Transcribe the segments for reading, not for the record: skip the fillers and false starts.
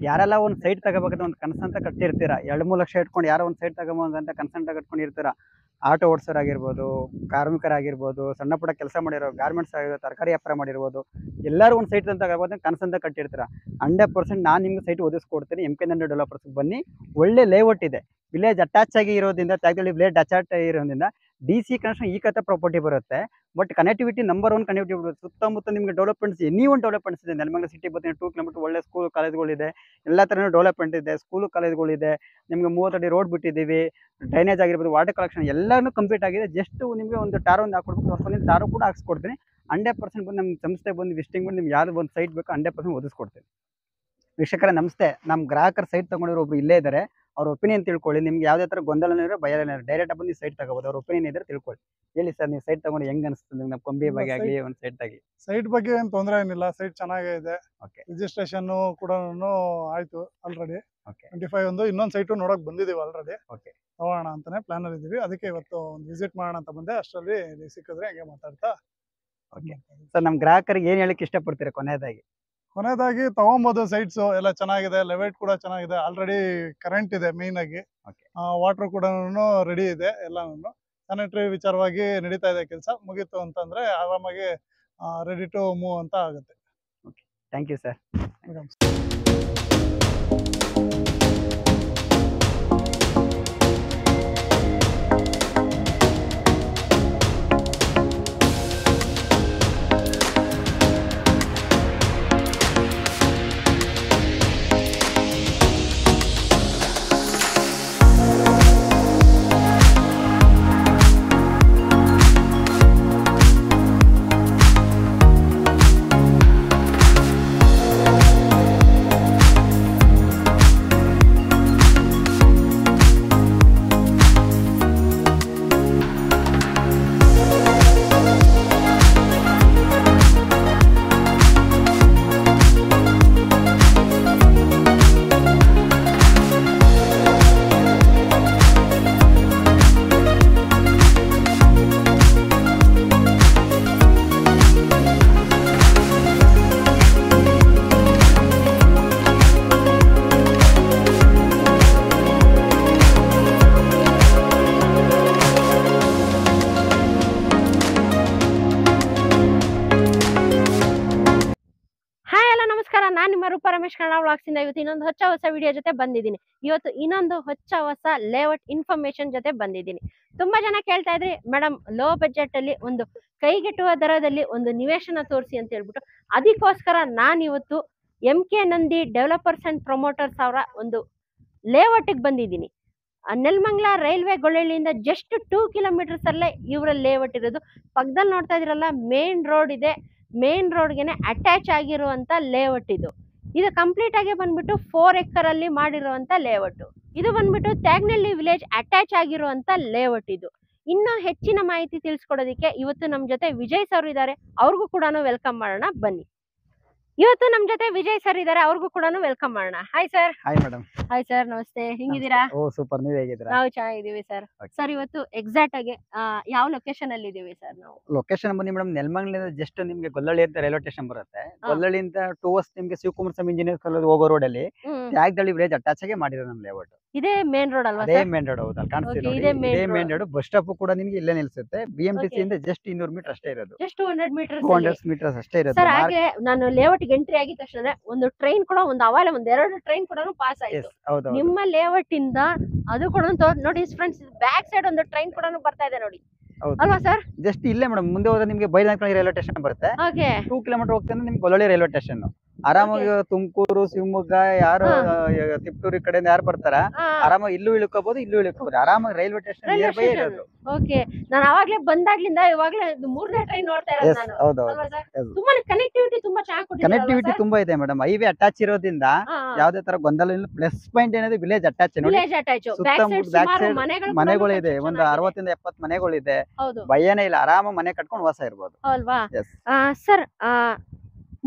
ಯಾರೆಲ್ಲ ಒಂದು ಸೈಟ್ ತಗೋಬೇಕಂತ ಒಂದು ಕನಸಂತ ಕಟ್ಟಿರ್ತೀರಾ, 2-3 ಲಕ್ಷ ಇಟ್ಕೊಂಡು ಯಾರೋ ಒಂದು ಸೈಟ್ ತಗೋಬೇಕಂತ ಕನಸಂತ ಕಟ್ಕೊಂಡಿರ್ತೀರಾ. ಆಟೋ ಓಡಿಸೋರಾಗಿರ್ಬೋದು, ಕಾರ್ಮಿಕರಾಗಿರ್ಬೋದು, ಸಣ್ಣ ಪುಟ್ಟ ಕೆಲಸ ಮಾಡಿರೋ ಗಾರ್ಮೆಂಟ್ಸ್ ಆಗಿರೋ, ತರಕಾರಿ ವ್ಯಾಪಾರ ಮಾಡಿರ್ಬೋದು, ಎಲ್ಲರೂ ಒಂದು ಸೈಟ್ ಅಂತ ತಗೋಬೋದು ಕನಸಂತ ಕಟ್ಟಿರ್ತೀರಾ. 100% ನಾನು ನಿಮ್ಗೆ ಸೈಟ್ ಒದಗಿಸ್ಕೊಡ್ತೀನಿ. MK ನಂದಿ ಡೆವಲಪರ್ಸ್ ಬನ್ನಿ. ಒಳ್ಳೆ ಲೇಔಟ್ ಇದೆ, ವಿಲೇಜ್ ಅಟ್ಯಾಚ್ ಆಗಿ ಇರೋದ್ರಿಂದ, ತ್ಯಾಗದಳ್ಳಿ ವಿಲೇಜ್ ಅಟ್ಯಾಚ್ ಇರೋದ್ರಿಂದ DC ಕನೆಕ್ಷನ್ ಈ ಕತೆ ಪ್ರಾಪರ್ಟಿ ಬರುತ್ತೆ. ಬಟ್ ಕನೆಕ್ಟಿವಿಟಿ ನಂಬರ್ 1 ಕನೆಕ್ಟಿವಿಟಿ ಬರುತ್ತೆ. ಸುತ್ತಮುತ್ತ ನಿಮಗೆ ಡೆವಲಪ್ಮೆಂಟ್ಸ್ ಎನಿ ಒಂದು ಡೆವಲಪ್ಮೆಂಟ್ಸ್ ಇದೆ. ನೆಲಮಂಗಲ ಸಿಟಿ ಬರ್ತೀನಿ 2 ಕಿಲೋಮೀಟರ್ ಒಳ್ಳೆ ಸ್ಕೂಲ್ ಕಾಲೇಜ್ಗಳಿದೆ, ಎಲ್ಲ ಥರನೂ ಡೆವಲಪ್ಮೆಂಟ್ ಇದೆ. ಸ್ಕೂಲು ಕಾಲೇಜ್ಗಳಿದೆ, ನಿಮಗೆ 30 ಅಡಿ ರೋಡ್ ಬಿಟ್ಟಿದ್ದೀವಿ, ಡ್ರೈನೇಜ್ ಆಗಿರ್ಬೋದು, ವಾಟರ್ ಕಲೆಕ್ಷನ್ ಎಲ್ಲನೂ ಕಂಪ್ಲೀಟ್ ಆಗಿದೆ. ಜಸ್ಟ್ ನಿಮಗೆ ಒಂದು ಟಾರ್ ಒಂದು ಹಾಕೊಡ್ಬೇಕು, ಹೊಸಲಿಂದ ಟಾರು ಕೂಡ ಹಾಕ್ಸ್ಕೊಡ್ತೀನಿ. 100% ಬಂದು ನಮ್ಮ ಸಂಸ್ಥೆ ಬಂದು ವಿಸಿಟಿಂಗ್ ಬಂದು ನಿಮ್ಗೆ ಯಾವ್ದು ಒಂದು ಸೈಟ್ ಬೇಕು 100% ಒದಗಿಸ್ಕೊಡ್ತೀನಿ. ವೀಕ್ಷಕರೇ ನಮಸ್ತೆ. ನಮ್ಮ ಗ್ರಾಹಕರು ಸೈಟ್ ತೊಗೊಂಡಿರೋ ಒಬ್ರು ಇಲ್ಲೇ ಇದ್ದಾರೆ. ಅವ್ರ ಒಪಿನಿಯನ್ ತಿಳ್ಕೊಳ್ಳಿ. ನಿಮ್ಗೆ ಯಾವುದೇ ಥರ ಗೊಂದಲನೂ ಇರೋ ಭಯನೇ ಡೈರೆಕ್ಟ್ ಬಂದು ಸೈಟ್ ತಗೋಬೋದು. ಅವ್ರ ಒಪಿನಿಯನ್ ಇದ್ರೆ ತಿಳ್ಕೊಳ್ಳಿ. ಹೇಳಿ ಸರ್, ನೀವು ಸೈಟ್ ತಗೊಂಡು ಹೆಂಗ್ ಅನಿಸ್ತದೆ? ನಮ್ಮ ಕೊಂಬಿ ಬಗ್ಗೆ ಆಗಲಿ ಒಂದು ಸೈಟ್ ಆಗಿ. ಸೈಟ್ ಬಗ್ಗೆ ಏನು ತೊಂದರೆ ಏನಿಲ್ಲ, ಸೈಟ್ ಚೆನ್ನಾಗೇ ಇದೆ. ಓಕೆ ರಿಜಿಸ್ಟ್ರೇಷನ್ ಕೂಡ ಆಯ್ತು ಆಲ್ರೆಡಿ. ಓಕೆ 25 ಒಂದು ಇನ್ನೊಂದು ಸೈಟು ನೋಡಕ್ ಬಂದಿದೀವಿ ಆಲ್ರೆಡಿ. ಓಕೆ ತಗೋಣ ಅಂತಾನೆ ಪ್ಲಾನ್ ಅಲ್ಲಿ ಇದೀವಿ. ಅದಕ್ಕೆ ಇವತ್ತು ಒಂದು ವಿಸಿಟ್ ಮಾಡೋಣ ಅಂತ ಬಂದೆ. ಅಷ್ಟರಲ್ಲಿ ಸಿಕ್ಕಿದ್ರೆ ಹಂಗೆ ಮಾತಾಡ್ತಾ. ಓಕೆ ಸರ್, ನಮ್ಮ ಗ್ರಾಹಕರಿಗೆ ಏನು ಹೇಳಕ್ಕೆ ಇಷ್ಟಪಡ್ತೀರಾ ಕೊನೆಯದಾಗಿ ತಗೊಂಬೋದು. ಸೈಟ್ಸ್ ಎಲ್ಲ ಚೆನ್ನಾಗಿದೆ, ಲೆವೆಟ್ ಕೂಡ ಚೆನ್ನಾಗಿದೆ. ಆಲ್ರೆಡಿ ಕರೆಂಟ್ ಇದೆ ಮೇನ್ ಆಗಿ. ಓಕೆ ವಾಟರ್ ಕೂಡ ರೆಡಿ ಇದೆ. ಎಲ್ಲಾನು ಸ್ಯಾನಿಟರಿ ವಿಚಾರವಾಗಿ ನಡೀತಾ ಇದೆ ಕೆಲಸ. ಮುಗೀತು ಅಂತಂದ್ರೆ ಆರಾಮಾಗಿ ರೆಡಿ ಟು ಮೂವ್ ಅಂತ ಆಗುತ್ತೆ. Okay thank you sir. ನಾನು ನಿಮ್ಮ ರೂಪ ರಮೇಶ್ ಕನ್ನಡ ವ್ಲಾಗ್ಸ್ ಇಂದ ಇವತ್ತು ಇನ್ನೊಂದು ಹೊಸ ವಿಡಿಯೋ ಜೊತೆ ಬಂದಿದ್ದೀನಿ. ಇವತ್ತು ಇನ್ನೊಂದು ಹೊಸ ಲೇಔಟ್ ಇನ್ಫಾರ್ಮೇಶನ್ ಜೊತೆ ಬಂದಿದ್ದೀನಿ. ತುಂಬಾ ಜನ ಕೇಳ್ತಾ ಇದ್ರಿ, ಮೇಡಮ್ ಲೋ ಬಜೆಟ್ ಅಲ್ಲಿ ಒಂದು ಕೈಗೆಟುವ ದರದಲ್ಲಿ ಒಂದು ನಿವೇಶನ ತೋರಿಸಿ ಅಂತ ಹೇಳ್ಬಿಟ್ಟು, ಅದಕ್ಕೋಸ್ಕರ ನಾನು ಇವತ್ತು MK Nandi developers and promoters ಅವರ ಒಂದು ಲೇಔಟ್ಗೆ ಬಂದಿದ್ದೀನಿ. ನೆಲಮಂಗಲ ರೈಲ್ವೆ ಗೊಳ್ಳಳ್ಳಿಯಿಂದ ಜಸ್ಟ್ 2 ಕಿಲೋಮೀಟರ್ಸ್ ಅಲ್ಲೇ ಇವರ ಲೇಔಟ್ ಇರೋದು. ಪಕ್ಕದಲ್ಲಿ ನೋಡ್ತಾ ಇದ್ರಲ್ಲ, ಮೇನ್ ರೋಡ್ ಇದೆ. ಮೇನ್ ರೋಡ್ಗೆನೆ ಅಟ್ಯಾಚ್ ಆಗಿರುವಂತ ಲೇಔಟ್ ಇದು. ಇದು ಕಂಪ್ಲೀಟ್ ಆಗಿ ಬಂದ್ಬಿಟ್ಟು 4 ಎಕರ್ ಅಲ್ಲಿ ಮಾಡಿರುವಂತ ಲೇಔಟ್. ಇದು ಬಂದ್ಬಿಟ್ಟು ತ್ಯಾಗನಹಳ್ಳಿ ವಿಲೇಜ್ ಅಟ್ಯಾಚ್ ಆಗಿರುವಂತ ಲೇಔಟ್ ಇದು. ಇನ್ನೂ ಹೆಚ್ಚಿನ ಮಾಹಿತಿ ತಿಳಿಸ್ಕೊಡೋದಕ್ಕೆ ಇವತ್ತು ನಮ್ಮ ಜೊತೆ ವಿಜಯ್ ಸರ್ ಇದ್ದಾರೆ. ಅವ್ರಿಗೂ ಕೂಡ ವೆಲ್ಕಮ್ ಮಾಡೋಣ ಬನ್ನಿ. ಇವತ್ತು ನಮ್ಮ ಜೊತೆ ವಿಜಯ್ ಸರ್ ಇದ್ದಾರೆ, ಅವ್ರಿಗೂ ಕೂಡ ವೆಲ್ಕಮ್ ಮಾಡೋಣ. Hi sir. Hi madam. Hi sir, ನಮಸ್ತೆ. ಹೆಂಗಿದ್ದೀರಾ? ಓ ಸೂಪರ್, ನೀವು ಹೇಗಿದ್ದೀರಾ? ನಾವು ಚೆನ್ನಾಗಿದ್ದೀವಿ ಸರ್. ಸರ್ ಇವತ್ತು ಎಕ್ಸಾಕ್ಟ್ ಆಗಿ ಯಾವ ಲೊಕೇಶನ್ ಅಲ್ಲಿ ಇದೀವಿ ಸರ್ ನಾವು? ಲೊಕೇಶನ್ ಬಂದು ಮೇಡಮ್ ನೆಲಮಂಗಲದಿಂದ ಜಸ್ಟ್ ನಿಮ್ಗೆ ಗೊಲ್ಲಳ್ಳಿ ಅಂತ ರೈಲ್ವೆ ಸ್ಟೇಷನ್ ಬರುತ್ತೆ. ಗೊಲ್ಲಳ್ಳಿಯಿಂದ ಟುವರ್ಸ್ ನಿಮ್ಗೆ ಶಿವಕುಮಾರ ಸ್ವಾಮಿ ಇಂಜಿನಿಯರ್ ಕಾಲೇಜ್ ಹೋಗೋ ರೋಡ್ ಅಲ್ಲಿ ತ್ಯಾಗದಳ್ಳಿ ವಿಲೇಜ್ ಅಟ್ಯಾಚ್ ಆಗಿ ಮಾಡಿರೋ ನಮ್ಮ ಲೇಔಟ್. ಇದೇ ಮೇನ್ ರೋಡ್ ಅಲ್ವಾ ಅದೇ ಸರ್? Main road. ಹೌದಾ, ಕಾಣಿಸ್ತಿದೆ Okay, ಇದೇ ನೋಡಿ. main ಇದೇ road. Main road. Bus stop ಕೂಡ ನಿಮ್ಗೆ ಇಲ್ಲೇ ನಿಲ್ಸುತ್ತೆ. BMTC Okay. ಇಂದ ಜಸ್ಟ್ 200 ಮೀಟರ್ ಅಷ್ಟೇ ಇರೋದು. ಜಸ್ಟ್ 200 ಮೀಟರ್ಸ್ 200 ಮೀಟರ್ಸ್ ಅಷ್ಟೇ ಇರೋದು. ಸರ್. ಹಾಗೆ ನಾನು ಲೇಔಟ್ ಎಂಟ್ರಿ ಆಗಿದ ತಕ್ಷಣ ಒಂದು ಟ್ರೈನ್ ಕೂಡ ಅವಾಗಲೇ 2 ಟ್ರೈನ್ ಕೂಡ ಪಾಸ್ ಆಯ್ತು ಹೌದು ನಿಮ್ಮ ಲೇಔಟ್ ಇಂದ. ಅದು ಕೂಡ ನೋಡಿ ಫ್ರೆಂಡ್ಸ್, ಬ್ಯಾಕ್ ಸೈಡ್ ಒಂದು ಟ್ರೈನ್ ಕೂಡ ಬರ್ತಾ ಇದೆ ನೋಡಿ, ಹೌದು. ಅಲ್ವಾ ಸರ್? ಜಸ್ಟ್ ಇಲ್ಲೇ ಮೇಡಮ್, ಮುಂದೆ ಹೋದ್ರೆ ನಿಮ್ಗೆ ಬೈಲಹಂಕಳಿ ರೈಲ್ವೆ ಸ್ಟೇಷನ್ ಬರುತ್ತೆ. ಓಕೆ 2 ಕಿಲೋಮೀಟರ್ ಹೋಗ್ತಾನೆ ನಿಮ್ಗೆ ಗೊಲ್ಲಳ್ಳಿ ರೈಲ್ವೆ ಸ್ಟೇಷನ್. ಆರಾಮಾಗಿ ತುಮಕೂರು, ಶಿವಮೊಗ್ಗ, ಯಾರು ತಿಪ್ಟೂರು ಕಡೆಯಿಂದ ಯಾರು ಬರ್ತಾರ ಆರಾಮಾಗಿ ಇಲ್ಲೂ ಇಳ್ಕೋಬಹುದು, ಇಲ್ಲೂ ಇಳ್ಕೋಬಹುದು. ಆರಾಮಾಗಿ ರೈಲ್ವೆ ಸ್ಟೇಷನ್ ನಿಯರ್ ಬೈ ಇರೋದು. ಓಕೆ, ನಾನು ಅವಾಗ್ಲೇ ಬಂದಾಗ್ಲಿಂದ ಇವಾಗ್ಲೇ 3ನೇ ಟ್ರೈನ್ ನೋಡ್ತಾ ಇರೋದು ನಾನು, ಹೌದೌದು. ಅಲ್ವಾ ಸರ್? ತುಂಬಾ ಕನೆಕ್ಟಿವಿಟಿ ತುಂಬಾ ಚೆನ್ನಾಗಿ ಕನೆಕ್ಟಿವಿಟಿ ತುಂಬಾ ಇದೆ ಮೇಡಮ್. ಹೈವೇ ಅಟ್ಯಾಚ್ ಇರೋದ್ರಿಂದ ಯಾವ್ದೇ ತರ ಗೊಂದಲ ಇಲ್ಲ. ಪ್ಲಸ್ ಪಾಯಿಂಟ್ ಏನಿದೆ, ವಿಲೇಜ್ ಅಟ್ಯಾಚ್ ನೋಡಿ. Village attach, back side back ಸುಮಾರು ಸೈಡ್ ಮನೆಗಳಿದೆ. ಒಂದು 60 ಇಂದ 70 ಮನೆಗಳಿದೆ. ಹೌದು, ಭಯನೇ ಇಲ್ಲ, ಆರಾಮ ಮನೆ ಕಟ್ಕೊಂಡು ವಾಸ ಇರ್ಬೋದು. ಅಲ್ವಾ Yes. ಸರ್?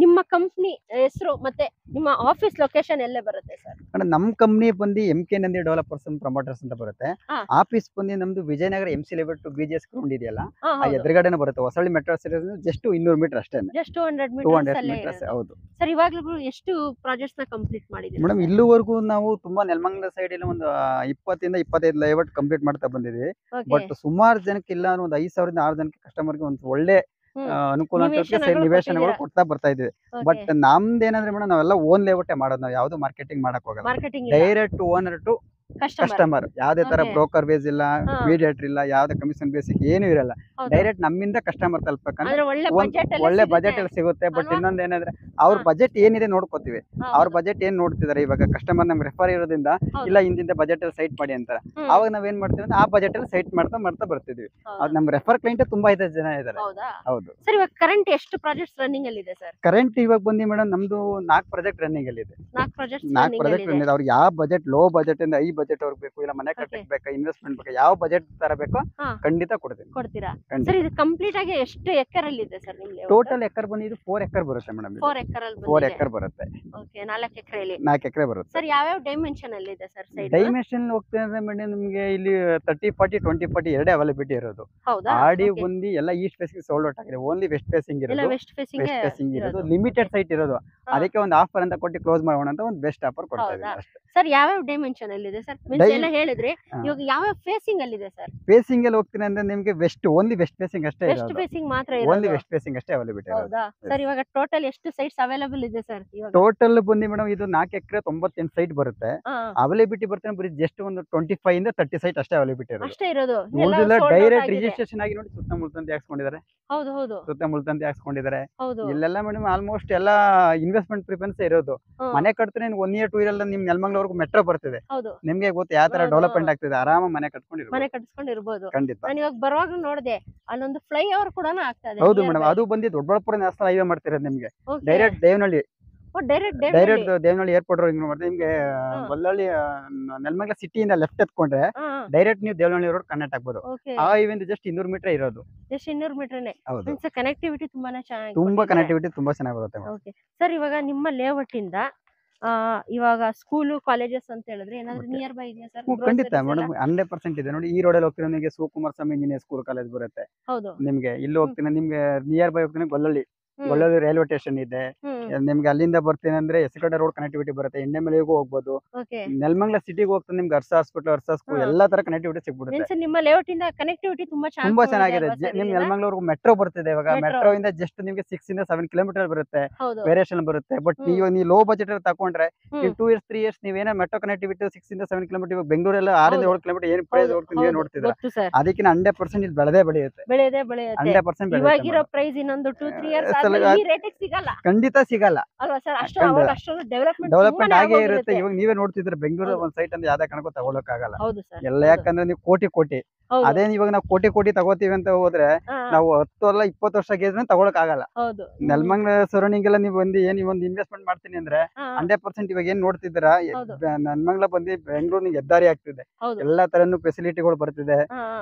ನಿಮ್ಮ ಕಂಪ್ನಿ ಹೆಸರು ಮತ್ತೆ ನಿಮ್ಮ ಆಫೀಸ್ ಲೊಕೇಶನ್ ಎಲ್ಲೇ ಬರುತ್ತೆ ಸರ್? ಮೇಡಮ್ ನಮ್ಮ ಕಂಪ್ನಿ ಬಂದು MK Nandi developers and promoters ಅಂತ ಬರುತ್ತೆ. ಹಾ. ಆಫೀಸ್ ಬಂದು ನಮ್ದು Vijayanagar MC level two BGS ground ಇದೆಯಲ್ಲ, ಹಾ, ಆ ಹೌದು. ಎದುರುಗಡೆನೆ ಬರುತ್ತೆ. Hosahalli metro station just 200 meter ಅಷ್ಟೇ. ಜಸ್ಟ್ 200 200 ಮೀಟರ್ಸ್ ಅಲ್ಲೇ ಮೀಟರ್ಸ್. ಇರೋದು. ಹೌದು ಸರ್ ಇವಾಗ್ಲೂ ಎಷ್ಟು ಪ್ರಾಜೆಕ್ಟ್ಸ್ ನ ಕಂಪ್ಲೀಟ್ ಮಾಡಿದ್ದೀರಾ ಮೇಡಮ್. ಸರ್? ಇಲ್ಲಿವರೆಗೂ ನಾವು ತುಂಬಾ ನೆಲಮಂಗಲ ಸೈಡ್ ಅಲ್ಲಿ ಒಂದು 20 ಇಂದ 25 ಲೇಔಟ್ ಕಂಪ್ಲೀಟ್ ಮಾಡ್ತಾ ಬಂದಿದ್ವಿ. Okay. ಬಟ್ ಸುಮಾರು ಜನಕ್ಕೆ ಇಲ್ಲ ಅಂದ್ರೆ ಒಂದು 5,000 ಇಂದ 6 ಜನಕ್ಕೆ ಕಸ್ಟಮರ್ಗೆ ಒಂದು ಒಳ್ಳೆ ಹ್ಮ್. ಅನುಕೂಲ ಅಂತ ನಿವೇಶನಗಳು ನಿವೇಶನಗಳು ಕೊಟ್ಟಿದ್ದೀರಾ? ಕೊಡ್ತಾ ಬರ್ತಾ ಇದ್ವಿ. Okay. ಬಟ್ ನಮ್ದೇನಂದ್ರೆ ಮೇಡಮ್ ನಾವೆಲ್ಲ ಓನ್ ಲೇಔಟೇ ಮಾಡೋದು. ನಾವು ಯಾವ್ದು ಮಾರ್ಕೆಟಿಂಗ್ ಮಾಡಕ್ ಹೋಗಲ್ಲ. Marketing direct owner to customer. Customer. ಯಾವ್ದೇ ತರ Okay. ಬ್ರೋಕರ್ ಬೇಸ್ ಇಲ್ಲ, ಹಾ. ಮೀಡಿಯೇಟರ್ ಇಲ್ಲ, ಯಾವ್ದೇ ಕಮಿಷನ್ ಬೇಸಿಕ್ ಏನು ಇರಲ್ಲ. ಡೈರೆಕ್ಟ್ ನಮ್ಮಿಂದ ಕಸ್ಟಮರ್ ತಲುಪಬೇಕಂದ್ರೆ ಅಂದ್ರೆ ಒಳ್ಳೆ ಬಜೆಟ್ ಒಳ್ಳೆ ಬಜೆಟ್ ಅಲ್ಲಿ ಸಿಗುತ್ತೆ. ಬಟ್ ಅಲ್ವಾ? ಇನ್ನೊಂದ್ ಏನಂದ್ರೆ ಅವ್ರ ಹಾ. ಬಜೆಟ್ ಏನಿದೆ ನೋಡ್ಕೋತೀವಿ. ಅವ್ರ ಬಜೆಟ್ ಏನ್ ನೋಡ್ತಿದಾರೆ, ಇವಾಗ ಕಸ್ಟಮರ್ ನಮ್ಗೆ ರೆಫರ್ ಇರೋದ್ರಿಂದ ಇಲ್ಲ ಇಂದಿಂದ ಬಜೆಟ್ ಅಲ್ಲಿ ಸೈಟ್ ಮಾಡಿ ಅಂತಾರೆ. ಅವಾಗ ನಾವ್ ಏನ್ ಮಾಡ್ತೀವಿ ಅಂದ್ರೆ ಆ ಬಜೆಟ್ ಅಲ್ಲಿ ಸೈಟ್ ಮಾಡ್ತಾ ಬರ್ತಿದ್ವಿ. ಅದ್ ನಮ್ ರೆಫರ್ ಕ್ಲೈಂಟ್ ತುಂಬಾ ಜನ ಇದಾರೆ. ಹೌದಾ? ಹೌದು. ಸರ್ ಇವಾಗ ಕರೆಂಟ್ ಎಷ್ಟು ಪ್ರಾಜೆಕ್ಟ್ಸ್ ರನ್ನಿಂಗ್ ಅಲ್ಲಿ ಇದೆ ಸರ್? ಕರೆಂಟ್ ಇವಾಗ ಬಂದಿ ಮೇಡಮ್ ನಮ್ದು 4 ಪ್ರಾಜೆಕ್ಟ್ ರನ್ನಿಂಗ್ ಅಲ್ಲಿ ಇದೆ. 4 ಪ್ರಾಜೆಕ್ಟ್ಸ್ 4 ರನ್ನಿಂಗ್ ಪ್ರಾಜೆಕ್ಟ್ ಅಲ್ಲಿ ರನ್ನಿಂಗ್. ಅವ್ರಿಗೆ ಯಾವ ಬಜೆಟ್, ಲೋ ಬಜೆಟ್ ಇಂದ ಹೈ ಬಜೆಟ್ ಅವ್ರಿಗೆ ಬೇಕು, ಇಲ್ಲ ಮನೆ ಕಟ್ಟಕ್ ಬೇಕಾ, ಇನ್ವೆಸ್ಟ್ಮೆಂಟ್ ಬೇಕಾ, ಯಾವ ಬಜೆಟ್ ತರ ಬೇಕೋ ಹಾ. ಖಂಡಿತ ಕೊಡ್ತೀನಿ. ಕೊಡ್ತೀರಾ? ಖಂಡಿತ. ಸರ್ ಇದು ಕಂಪ್ಲೀಟ್ ಆಗಿ ಎಷ್ಟು ಎಕರ್ ಅಲ್ಲಿ ಇದೆ ಸರ್ ನಿಮ್ಗೆ? ಟೋಟಲ್ ಎಕರ್ ಬಂದಿದ್ದು 4 ಎಕರ್ ಬರುತ್ತೆ ಮೇಡಮ್. 4 ಎಕರ್ ಅಲ್ಲಿ 4 ಬಂದಿದೆ. ಎಕರ್ ಬರುತ್ತೆ. ಓಕೆ, 4 ಎಕರೆಯಲ್ಲಿ. 4 ಎಕರೆ ಬರುತ್ತೆ. ಸರ್ ಯಾವ ಡೈಮೆನ್ಷನ್ ಅಲ್ಲಿ ಇದೆ ಸರ್ ಸೈಡ್? ಡೈಮೆನ್ಷನ್ ಹೋಗ್ತಾ ಇದ್ರೆ ಮೇಡಮ್ ನಿಮ್ಗೆ ಇಲ್ಲಿ 30-40 20-40 ಎರಡೇ ಅವೈಲಬಿಲಿಟಿ ಇರೋದು. ಹೌದಾ? ಆಡಿ Okay. ಬಂದು ಎಲ್ಲ ಈಸ್ಟ್ ಫೇಸಿಂಗ್ ಸೋಲ್ಡ್ ಔಟ್ ಆಗಿದೆ. ಓನ್ಲಿ ವೆಸ್ಟ್ ಫೇಸಿಂಗ್ ಎಲ್ಲ ಇರೋದು. ವೆಸ್ಟ್ ಫೇಸಿಂಗ್ ವೆಸ್ಟ್ ಫೇಸಿಂಗ್ ಇರೋದು ಲಿಮಿಟೆಡ್ ಸೈಟ್ ಇರೋದು. ಅದಕ್ಕೆ ಒಂದು ಆಫರ್ ಅಂತ ಕೊಟ್ಟು ಕ್ಲೋಸ್ ಮಾಡೋಣ ಅಂತ ಒಂದು ಬೆಸ್ಟ್ ಆಫರ್ ಕೊಡ್ತಾ ಹೌದಾ? ಇದ್ದೀನಿ ಅಷ್ಟೇ. ಸರ್ ಯಾವ ಡೈಮೆನ್ಷನ್ ಅಲ್ಲಿ ಇದೆ ಸರ್? ಮೀನ್ಸ್ ಎಲ್ಲ ಹೇಳಿದ್ರಿ, ಹಾ. ಇವಾಗ ಯಾವ ಫೇಸಿಂಗ್ ಅಲ್ಲಿ ಇದೆ ಸರ್? ಫೇಸಿಂಗ್ ಅಲ್ಲಿ ಹೋಗ್ತೀನಿ ಅಂದ್ರೆ ನಿಮ್ಗೆ ಓನ್ಲಿ ವೆಸ್ಟ್ ಫೇಸಿಂಗ್ ಅಷ್ಟೇ ವೆಸ್ಟ್ ಇರೋದು. ಫೇಸಿಂಗ್ ಮಾತ್ರ ಓನ್ಲಿ ಇರೋದು. ವೆಸ್ಟ್ ಫೇಸಿಂಗ್ ಅಷ್ಟೇ ಅವೈಲಬಿಲಿಟಿ ಇರೋದು. ಹೌದಾ? ಸರ್ ಇವಾಗ ಟೋಟಲ್ ಎಷ್ಟು ಸೈಟ್ಸ್ ಅವೈಲೇಬಲ್ ಇದೆ ಸರ್ ಇವಾಗ? ಟೋಟಲ್ ಬಂದು ಮೇಡಮ್ ಇದು 4 ಎಕರೆ 98 ಸೈಟ್ ಬರುತ್ತೆ. ಹಾ, ಅವೈಲಬಿಲಿಟಿ ಬರ್ತೇನೆ ಬರೀ ಜಸ್ಟ್ ಒಂದು 25 ಇಂದ 30 ಸೈಟ್ ಅಷ್ಟೇ ಅವೈಲಬಿಲಿಟಿ ಇರೋದು. ಅಷ್ಟೇ ಇರೋದು. ಉಳಿದಿಲ್ಲ ಎಲ್ಲ sold out ಡೈರೆಕ್ಟ್ ಆಗಿದೆ. ರಿಜಿಸ್ಟ್ರೇಷನ್ ಆಗಿ ನೋಡಿ ಸುತ್ತಮುತ್ತಂತೆ ಹಾಕ್ಸ್ಕೊಂಡಿದ್ದಾರೆ. ಹೌದು ಹೌದು ಸುತ್ತಮುತ್ತಂತೆ ಹಾಕ್ಸ್ಕೊಂಡಿದ್ದಾರೆ. ಹೌದು. ಇಲ್ಲೆಲ್ಲ ಮೇಡಮ್ ಆಲ್ಮೋಸ್ಟ್ ಎಲ್ಲ ಇನ್ವೆಸ್ಟ್ಮೆಂಟ್ ಪ್ರಿಫರೆನ್ಸ್ ಇರೋದು. ಹ್ಮ್. ಮನೆ ಕಟ್ತಾರೆ 1 year 2 year ಎಲ್ಲ ನಿಮ್ ನೆಲಮಂಗಲವರೆಗೂ ಮೆಟ್ರೋ ಬರ್ತಿದೆ. ಹೌದು. ನಿಮ್ಗೆ ಗೊತ್ತು ಯಾವ ತರ ಹೌದು. ಡೆವಲಪ್ಮೆಂಟ್ ಆಗ್ತಿದೆ. ಆರಾಮ ಮನೆ ಕಟ್ಕೊಂಡಿರ್ಬೋದು. ಮನೆ ಕಟ್ಸ್ಕೊಂಡು ಇರ್ಬೋದು. ಖಂಡಿತ. ನಾನು ಇವಾಗ ಬರುವಾಗ ನೋಡಿದೆ ಅಲ್ಲೊಂದು ಫ್ಲೈಓವರ್ ಕೂಡ ಆಗ್ತಾ ಇದೆ. ಹೌದು ಮೇಡಮ್. ಅದು ಬಂದು ದೊಡ್ಡಬಳ್ಳಾಪುರ ನ್ಯಾಷನಲ್ ಹೈವೇ ಮಾಡ್ತಿರೋದು ನಿಮ್ಗೆ. Direct Devanahalli direct Devanahalli airport road ಮಾಡ್ತಾರೆ ನಿಮ್ಗೆ. ಬಳ್ಳಾಳಿ ನೆಲಮಂಗಲ ಸಿಟಿಯಿಂದ ಲೆಫ್ಟ್ ಎತ್ಕೊಂಡ್ರೆ ಡೈರೆಕ್ಟ್ ನೀವು ದೇವನಹಳ್ಳಿ ರೋಡ್ ಕನೆಕ್ಟ್ ಆಗ್ಬೋದು. ಆ ಇವೆಂಟ್ ಜಸ್ಟ್ 200 ಮೀಟರ್ ಇರೋದು. ಜಸ್ಟ್ 200 ಮೀಟರ್ನೇ. ಹೌದು. ಮೀನ್ಸ್ ಕನೆಕ್ಟಿವಿಟಿ ತುಂಬಾನೇ ಚೆನ್ನಾಗಿ. ತುಂಬಾ ಕನೆಕ್ಟಿವಿಟಿ ತುಂಬಾ ಚೆನ್ನಾಗಿ ಬರುತ್ತೆ ಮೇಡಮ್. ಓಕೆ ಸರ್, ಇವಾಗ ನಿಮ್ಮ ಲೇಔಟ್ ಇಂದ ಇವಾಗ ಸ್ಕೂಲು ಕಾಲೇಜಸ್ ಅಂತ ಹೇಳಿದ್ರೆ ಏನಾದ್ರು ನಿಯರ್ ಬೈ ಇದೆಯಾ ಸರ್? ಖಂಡಿತ ಮೇಡಮ್ 100% ಇದೆ. ನೋಡಿ ಈ ರೋಡಲ್ಲಿ ಹೋಗ್ತೀರಾ ನಿಮಗೆ ಶಿವಕುಮಾರಸ್ವಾಮಿ ಇಂಜಿನಿಯರ್ ಸ್ಕೂಲ್ ಕಾಲೇಜ್ ಬರುತ್ತೆ. ಹೌದು. ನಿಮ್ಗೆ ಇಲ್ಲಿ ಹೋಗ್ತೀನಿ ನಿಮ್ಗೆ ನಿಯರ್ ಬೈ ಹೋಗ್ತೀನಿ ಗೊಲ್ಲಳ್ಳಿ ರೈಲ್ವೆ ಸ್ಟೇಷನ್ ಇದೆ. ನಿಮ್ಗೆ ಅಲ್ಲಿಂದ ಬರ್ತೀನಿ ಅಂದ್ರೆ ಹೆಸರುಗಡೆ ರೋಡ್ ಕನೆಕ್ಟಿವಿಟಿ ಬರುತ್ತೆ. ಎಣ್ಣೆಮಲೆಗೂ ಹೋಗ್ಬೋದು. ನೆಲಮಂಗಲ ಸಿಟಿಗೆ ಹೋಗ್ತೀನಿ ನಿಮ್ಗೆ ಅರ್ಸ ಹಾಸ್ಪಿಟಲ್, ಅರ್ಸ ಸ್ಕೂಲ್ ಎಲ್ಲಾ ತರ ಕನೆಕ್ಟಿವಿಟಿ ಸಿಗ್ಬಿಡುತ್ತೆ. ಮೀನ್ಸ್ ನಿಮ್ಮ ಲೇಔಟ್ ಇಂದ ಕನೆಕ್ಟಿವಿಟಿ ತುಂಬಾ ತುಂಬಾ ಚೆನ್ನಾಗಿದೆ. ನಿಮ್ ನೆಲಮಂಗಲವರೆಗೂ ಮೆಟ್ರೋ ಬರ್ತಿದೆ. ಇವಾಗ ಮೆಟ್ರೋ ಇಂದ ಜಸ್ಟ್ ನಿಮ್ಗೆ 6 ಇಂದ 7 ಕಿಲೋಮೀಟರ್ ಬರುತ್ತೆ. ವೇರಿಯೇಷನ್ ಬರುತ್ತೆ. ಬಟ್ ನೀವು ಲೋ ಬಜೆಟ್ ಅಲ್ಲಿ ತಕೊಂಡ್ರೆ 2 years 3 years ನೀವೇನೋ ಮೆಟ್ರೋ ಕನೆಕ್ಟಿವಿಟಿ 6 ಇಂದ 7 ಕಿಲೋಮೀಟರ್, ಬೆಂಗಳೂರೆಲ್ಲ 6 ಇಂದ 7 ಕಿಲೋಮೀಟರ್ ಏನ್ ಪ್ರೈಸ್ ಹೋಗ್ತೀನಿ ನೀವೇ ನೋಡ್ತಿದ್ದೀರಾ. ಅದಕ್ಕೆ 100% ಇಲ್ಲಿ ಬೆಳೆದೇ ಬೆಳೆಯುತ್ತೆ. 100% ಇವಾಗಿರೋ ಪ್ರೈಸ್ ಇನ್ನೊಂದು 2-3 years ಆದ್ಮೇಲೆ ಈ ರೇಟಿಗೆ ಸಿಗಲ್ಲ. ಖಂಡಿತ ಸಿಗಲ್ಲ ಅಲ್ವಾ ಸರ್? ಅಷ್ಟೊಂದು ಡೆವಲಪ್ಮೆಂಟ್ ಆಗೇ ಇರುತ್ತೆ. ಇವಾಗ ನೀವೇ ನೋಡ್ತಿದ್ರೆ ಬೆಂಗಳೂರು ಒಂದ್ ಸೈಟ್ ಅಂದ್ರೆ ಯಾವ್ದೇ ಕಣಕ್ಕೂ ತಗೊಳಕ್ ಆಗಲ್ಲ. ಹೌದು ಸರ್. ಎಲ್ಲ ಯಾಕಂದ್ರೆ ನೀವು ಕೋಟಿ ಅದೇ ಇವಾಗ ನಾವು ಕೋಟಿ ತಗೋತೀವಿ ಅಂತ ಹೋದ್ರೆ ನಾವು 10 ಅಲ್ಲ 20 ವರ್ಷ ಗೆದ್ರೆ ತಗೊಳಕ್ ಆಗಲ್ಲ. ನೆಲಮಂಗಲ ಸರೌಂಡಿಂಗ್ ಎಲ್ಲ ನೀವು ಒಂದು ಒಂದು ಇನ್ವೆಸ್ಟ್ಮೆಂಟ್ ಮಾಡ್ತೀನಿ ಅಂದ್ರೆ 100% ಇವಾಗ ಏನ್ ನೋಡ್ತಿದ್ದೀರಾ ನೆಲಮಂಗಲ ಬಂದು ಬೆಂಗಳೂರು ಹೆದ್ದಾರಿ ಆಗ್ತಿದೆ. ಎಲ್ಲಾ ತರನು ಫೆಸಿಲಿಟಿಗಳು ಬರ್ತಿದೆ.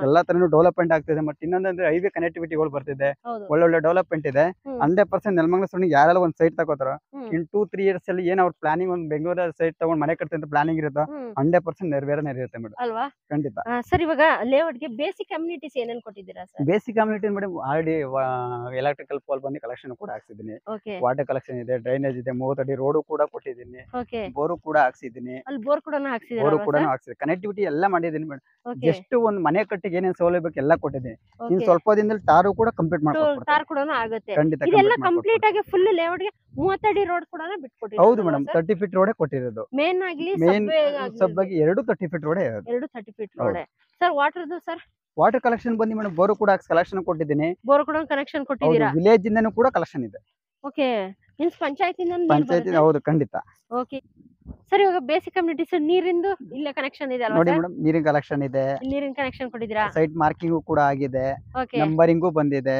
ಎಲ್ಲಾ ತರನು ಡೆವಲಪ್ಮೆಂಟ್ ಆಗ್ತಿದೆ. ಮತ್ತೆ ಇನ್ನೊಂದಂದ್ರೆ ಹೈವೇ ಕನೆಕ್ಟಿವಿಟಿಗಳು ಬರ್ತಿದೆ. ಒಳ್ಳೊಳ್ಳೆ ಡೆವಲಪ್ಮೆಂಟ್ ಇದೆ. 100% ನೆಲಮಂಗಲ ಸರೌಂಡಿಂಗ್ ಯಾರೆಲ್ಲ ಒಂದ್ ಸೈಟ್ ತಗೋತಾರೋ ಇನ್ 2-3 years ಅಲ್ಲಿ ಏನ್ ಅವ್ರ ಪ್ಲಾನಿಂಗ್ ಒಂದು ಬೆಂಗಳೂರ ಸೈಟ್ ತಗೊಂಡ್ ಮನೆ ಕಟ್ತೀನಿ ಅಂತ ಪ್ಲಾನಿಂಗ್ ಇರುತ್ತೋ 100% ನೆರವೇರುತ್ತೆ ಮೇಡಮ್. ಅಲ್ವಾ? ಖಂಡಿತ. ಸರ್ ಇವಾಗ ಲೇಔಟ್ ಗೆ ಬೇಸಿಕ್ ಕಮ್ಯುನಿಟೀಸ್ ಏನೇನ್ ಕೊಟ್ಟಿದ್ದೀರಾ ಸರ್? Basic community madam already electrical pole ಬಂದು ಕಲೆಕ್ಷನ್ ಕೂಡ ಹಾಕ್ಸಿದೀನಿ. ವಾಟರ್ ಕಲೆಕ್ಷನ್ ಇದೆ, ಡ್ರೈನೇಜ್ ಇದೆ, 30 ಅಡಿ ರೋಡ್ ಕೂಡ ಕೊಟ್ಟಿದ್ದೀನಿ. ಬೋರು ಕೂಡ ಹಾಕ್ಸಿದೀನಿ. ಅಲ್ಲಿ ಬೋರ್ ಕೂಡ ಹಾಕ್ಸಿದೆ. ಕನೆಕ್ಟಿವಿಟಿ ಎಲ್ಲ ಮಾಡಿದೀನಿ ಮೇಡಮ್. ಜಸ್ಟ್ ಒಂದು ಮನೆ ಕಟ್ಟಿಗೆ ಏನೇನ್ ಸೌಲಭ್ಯ ಎಲ್ಲ ಕೊಟ್ಟಿದ್ದೀನಿ. ಇನ್ ಸ್ವಲ್ಪ ದಿನದಲ್ಲಿ ಟಾರು ಕೂಡ ಕಂಪ್ಲೀಟ್ ಮಾಡ್ಕೊಡ್ತೀನಿ. ಟಾರ್ ಕೂಡ ಆಗುತ್ತೆ. ಖಂಡಿತ ಇದೆಲ್ಲ ಕಂಪ್ಲೀಟ್ ಆಗಿ ಫುಲ್ ಲೇಔಟ್ ಗೆ 30 ಅಡಿ ರೋಡ್ ಕೂಡ ಬಿಟ್ಕೊಟ್ಟಿದ್ದೀರಾ? ಹೌದು ಮೇಡಮ್. 30 ಫೀಟ್ ರೋಡ್ ಕೊಟ್ಟಿರೋದು. ಮೇನ್ ಆಗ್ಲಿ ಸಬ್ ಆಗಿ 30 ಫೀಟ್ ರೋಡ್ ಇರೋದು. 30 ಫೀಟ್ ರೋಡ್. ಸರ್ ವಾಟರ್ದು ಸರ್? ವಾಟರ್ ಕಲೆಕ್ಷನ್ ಬಂದು ಮೇಡಮ್ ಬೋರ್ ಕೂಡ ಕಲೆಕ್ಷನ್ ಕೊಟ್ಟಿದ್ದೀನಿ. ಬೋರ್ ಕೂಡ ಕನೆಕ್ಷನ್ ಕೊಟ್ಟಿದ್ದೀರಾ? ವಿಲೇಜ್ ಇಂದನೂ ಕೂಡ ಕಲೆಕ್ಷನ್ ಇದೆ. ಓಕೆ. ಮೀನ್ಸ್ ಪಂಚಾಯತ್ ಇಂದ ಹೌದು ಖಂಡಿತ. ಓಕೆ ಸರ್ ಇವಾಗ ಬೇಸಿಕ್ ಕಮ್ಯುನಿಟೀಸ್ ನೀರಿಂದು ಇಲ್ಲೇ ಕನೆಕ್ಷನ್ ಇದೆ ಅಲ್ವಾ ನೋಡಿ ಸರ್? ಮೇಡಮ್, ನೀರಿನ ಕಲೆಕ್ಷನ್ ಇದೆ, ನೀರಿನ ಕನೆಕ್ಷನ್ ಕೊಟ್ಟಿದ್ದೀರಾ? ಸೈಟ್ ಮಾರ್ಕಿಂಗು ಕೂಡ ಆಗಿದೆ, ಓಕೆ. ನಂಬರಿಂಗು ಬಂದಿದೆ,